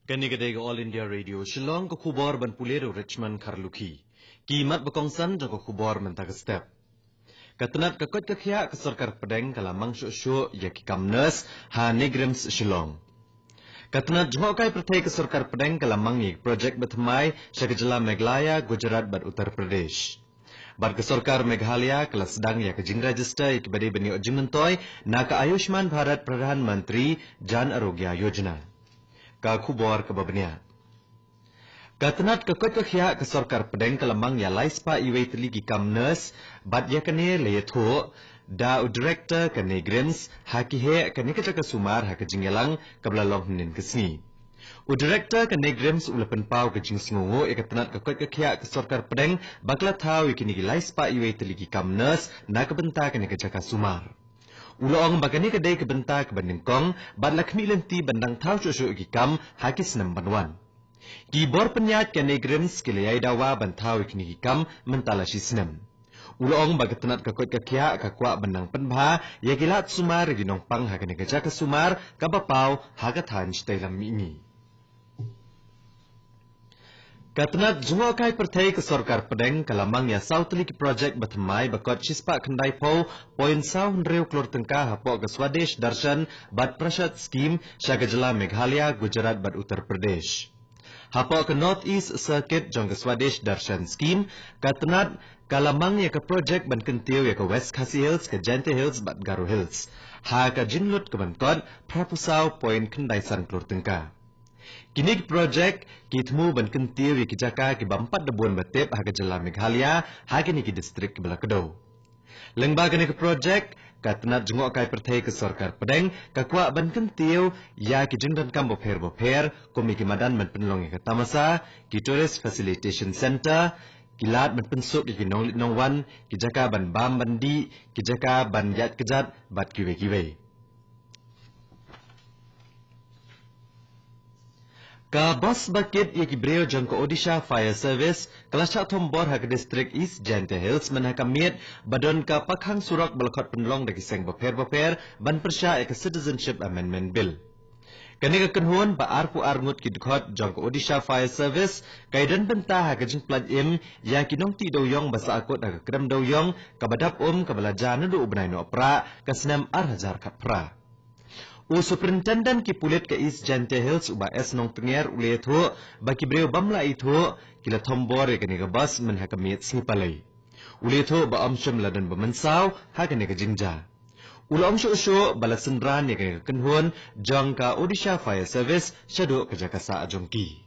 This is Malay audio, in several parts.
Kani kedai All India Radio Shillong ko khubor ban pulero Richmond Kharlukhi. Kimat bakongsan jang ko khubor mentag step. Katunat kakot kakya ke sarkar pedeng kalamang syo ya kikamnes ha negrims Shillong. Katunat jhokai pertai ke sarkar pedeng kalamang ik project batmai Shagajala Meghalaya Gujarat bad Uttar Pradesh. Bad ke sarkar Meghalaya kelas sedang ya ke jing register ik badi bani ojimentoy na ka Ayushman Bharat Pradhan Mantri Jan Arogya Yojana. Ka khubor ke babnya. Katunat kakot kakya ke sarkar pedeng kalamang ya laispa iwei teligi kamnes bad ya kene leyetho da director ke negrims hakihe kene ke sumar ha ke jingyalang kablalong nin kesni. Director ke negrims ulapan pau ke jing sngongo e katunat kakot kakya ke sarkar pedeng bakla thau ikini laispa iwei teligi kamnes na kebenta kene ke sumar. Ulong bagani kedai kebenta ke bandingkong bad lakmi lenti bandang thau cucu ikikam hakis nambanwan. Kibor penyat ke negrims ke leyai dawa bantau ikini ikam mentala sisnem. Ulong bagatunat kakot kakya kakwa bandang penbha ya gilat sumar ginong pang hakane ke sumar kabapau hagathan stailam ini. Katunat jungokai pertai ke sarkar pedeng kalamang ya Southlik project batmai bakot chispa khandai po point sau hreu klor tengka hapo ke Swadesh Darshan bad prasad scheme Shagajala Meghalaya Gujarat bad Uttar Pradesh. Hapo ke North East Circuit jong ke Swadesh Darshan scheme katunat kalamang ya ke project ban kentiu ya ke West Khasi Hills ke Jante Hills bad Garo Hills. Ha ka jinlut ke bankot prapusau point khandai san klor tengka. Kini projek kitmu ban kentir ki jaka ki bampat debuan batep ha Jala Meghalaya ha kini ki distrik Belakedo. Lengba kini ke projek katnat jengok kai pertai ke sarkar pedeng kakwa ban kentiu ya ki jengdan kam boper komi ki madan ban penlong ke tamasa ki tourist facilitation center kilat ban pensuk ki nongwan ki jaka ban bam bandi ki jaka ban yat kejat bat kiwe. Ka bus bucket ye ki breo jang ko Odisha Fire Service kelas chatom bor ha ke district East Jante Hills menakamiet badon ka pakhang surak balakot penlong dagi seng boper ban persya ke Citizenship Amendment Bill. Kani ka kenhuan ba arpu arngut ki dkhot jang ko Odisha Fire Service kaidan benta ha ke jing plat im ya kinong ti doyong basa akot ha ke kram doyong ka badap ka balajan nu ubnai no pra ka senam arhajar khat pra. Superintendent ki pulit ke East Jante Hills uba es nong tenger uletho baki breu bamla itho kila thombor ke ni bas men hakamiet sipalai uletho ba amsham ladan bamansau ha ke ni jingja ulam sho balasendran ne ke kenhun jangka Odisha Fire Service shado ke jakasa ajongki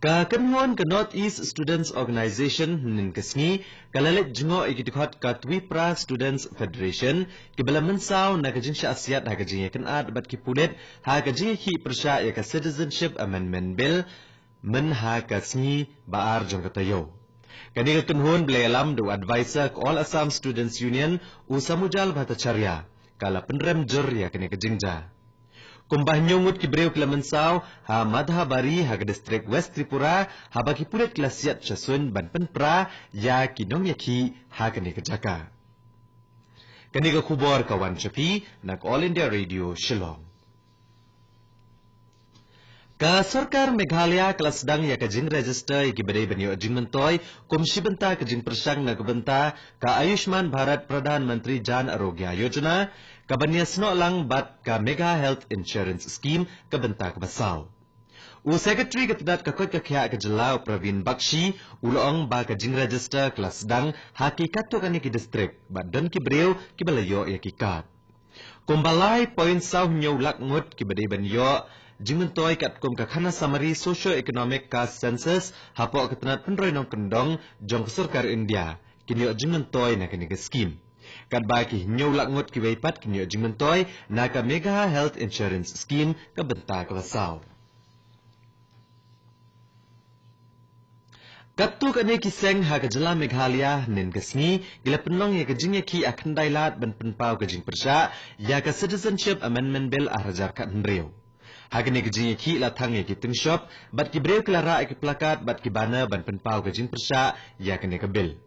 ka kenhuan ke North East Students Organization nin kesni kalalet jengo ikidikhat ka Twipra Students Federation ke bala mensau na ke jingsha asiat ha ke jing ken ad bat ki pulet ha ke jing hi persya ya ke Citizenship Amendment Bill men ha ke sni baar jong katayo kani ke kenhuan belalam do advisor ke All Assam Students Union usamujal bhatacharya kala penrem jur ya kene ke jingja kumbah nyungut ki breu klamensau ha madhabari ha ke district West Tripura ha baki pulet klasiat chasun ban penpra ya kinong yakhi ha kene ke jaka kani ke khubor kawan chapi nak All India Radio Shillong ka sarkar Meghalaya kelas sedang ya ke jing register ki badai banyo jing mentoy komisi benta ke jing persang na kebenta ka Ayushman Bharat Pradhan Mantri Jan Arogya Yojana kabanya sno lang bat ka Mega Health Insurance Scheme kebenta kebasau. Secretary ketedat kakot kakya ke Jelau Pravin Bakshi ulong ba ka jing register kelas sedang hakikat to kani ki distrik badan ki breu ki balayo ya kikat. Kumbalai point sau nyaw lakngut ki badai banyo jimentoy kat kum ka khana summary socio-economic caste census hapo ketenat penroy nong kendong jong sarkar India kini jimentoy na kani ke scheme. Kat baki nyaw lakngut ki weipat kini jimentoy na ka Mega Health Insurance Scheme ka benta ka basaw. Katuk ane kiseng ha Jala Meghalaya nin kesni gila penlong ya kejingnya ki akan dailat ban penpau kejing persya ya ka Citizenship Amendment Bill ahrajar kat hendreu. Ha kene kejingnya ki latang ya ki shop bat ki breu kelara ki plakat bat ki bana ban penpau kejing persya ya kene ke bill.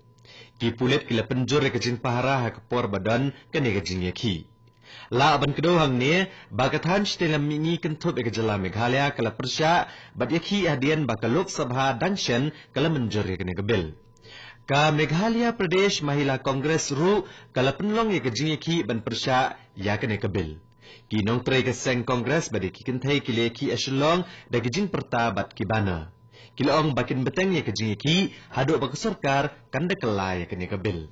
Ki pulit kila penjur ke jing pahara ha ke por badan kene ke jing ki. La ban kedo hang ne bagatan stelam mingi kentup ke jala Meghalaya kala persya bat yakhi hadian bakalok sabha dangshan kala menjur ke bil. Ka Meghalaya Pradesh Mahila Congress ru kala penlong ke jingki ban persya ya ke bil. Ki nong trai ke seng Congress badi ki kentai ki leki eselong da ke jing perta bat ki bana. Kila ong bakin beteng ya ke jingki haduk bak sarkar kanda kala ya ke bil.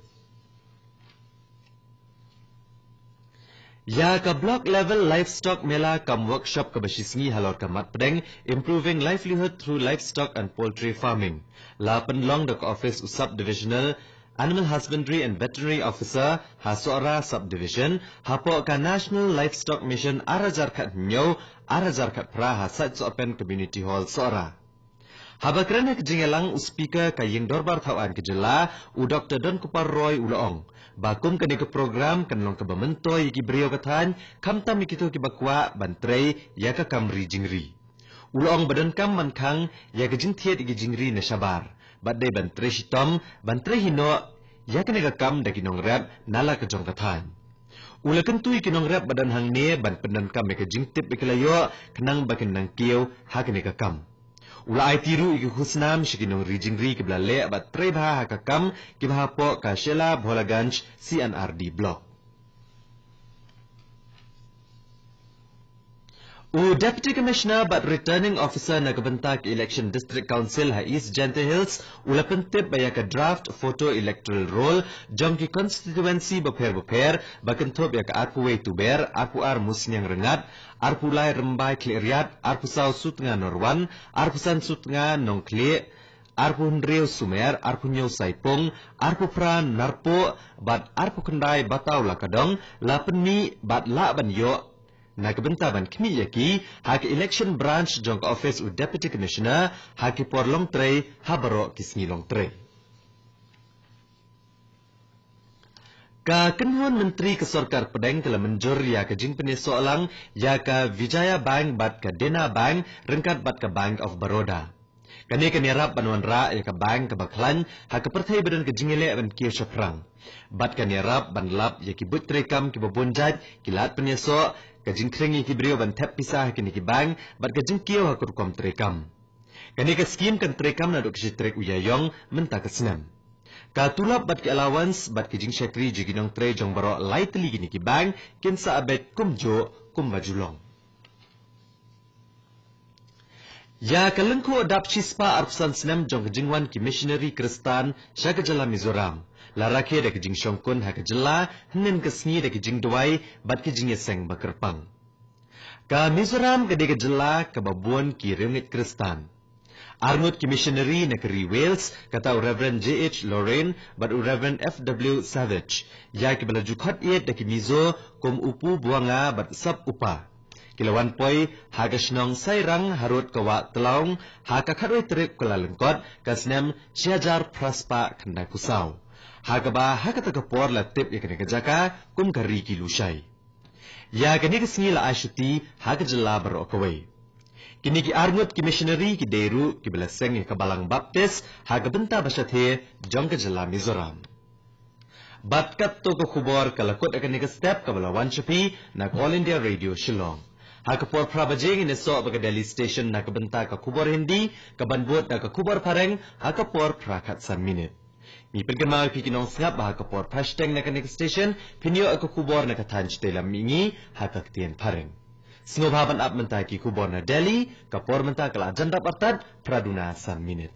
Ya ka block level livestock mela kam workshop ka basisngi halor kamat pedeng improving livelihood through livestock and poultry farming. La penlong dok office usab divisional Animal Husbandry and Veterinary Officer Hasora Subdivision hapo ka National Livestock Mission Arajarkat Nyo Arajarkat Praha Site Open Community Hall Sora. Habakran ke jingelang speaker ka yeng dorbar thawan ke jela u Dr. Don Kupar Roy ulaong. Bakum kani ke program kanlong ke bementoy ki brio katan kamtam ikito ki bakwa bantrei ya ka kamri jingri. Ulaong badan kam mankang ya ke jintiet ki jingri na sabar. Badai bantrei sitom bantrei hino ya ke nega kam da kinong rap nala ke jong katan. Ula kentui kinong rap badan hang ne ban pendan kam ke jingtip ikelayo kenang bakin nang kieu ha ke nega kam. Ula ai tiru iki khusnam shikinong rijingri ke blale abat trebha hakakam ke bahapo ka Shela Bholaganj CNRD block. U Deputy Commissioner but Returning Officer Nagabentak Election District Council ha East Gentle Hills ula pentip baya ka draft photo electoral roll jong ki constituency beper bakentop ya ka arpuwe tuber arpuar musnyang rengat arpulai rembai kleriat arpusau sutnga norwan arpusan sutnga nongkle arpun reu sumer arpunyo saipong arpupran narpo bat arpukendai batau lakadong lapeni bat la banyo Nagabentaban kini yaki hak election branch jong office u Deputy Commissioner haki por long tray habaro kisngi long tray. Ka kenhuan Menteri Kesorkar Pedeng telah menjur ya ke jing soalang ya ka Vijaya Bank bat ka Dena Bank rengkat bat ka Bank of Baroda. Kani kanirap banuan ra ya ka bank ka baklan hak pertai badan ke jingele ban kiyo syaprang. Bat kanirap ban lap ya ki but rekam ki babonjat kilat penyeso kajing krengi ki brio ban tap pisah kini ki bang bat kajing kiyo ha kurkom trekam kani ka skim kan trekam na dok trek uyayong menta ka senam ka tulap bat ki allowance bat kajing syakri jiginong tre jong baro lightly kini ki bang kin sa abet kumjo kumbajulong ya kalengko adap chispa arpsan senam jong kajingwan ki missionary Kristan syakajala Mizoram Larake da kijing shongkun ha kajela hnen kesni da kijing duai bat kijing yeseng bakerpang. Ka Mizoram ka de kajela ka babuan ki ringit Kristan. Arngut ki missionary na kari Wales kata Reverend J.H. Lorraine bat Reverend F.W. Savage. Ya ki bala jukhat iet da ki mizo kum upu buanga bat sab upa. Kilawan poi ha kasnong sairang harut kawa telaung ha kakharoi trip kalalengkot kasnem syajar praspa kandai pusau. Hagaba hakata kapor la tip yakane kajaka kum kari ki lusai. Ya kani kesni la ashuti hagajala barokawai. Kini ki arngut ki missionary ki deru ki belaseng ka balang baptis hagabenta basathe jong kajala Mizoram. Batkat to ko khubor kalakot akane ka step kabala wanchapi na All India Radio Shillong. Hakapor prabajing in so baga Delhi station na kabenta ka khubor hindi kabanbot na ka khubor pareng hakapor prakat san minute. Mi pagkama pikinong snap bahaka por hashtag na kanik station pinyo ako kubor na katanj telam mingi hakaktien pareng. Singobhaban up mentaki kubor na Delhi kapor mentakala agenda partat praduna san minute.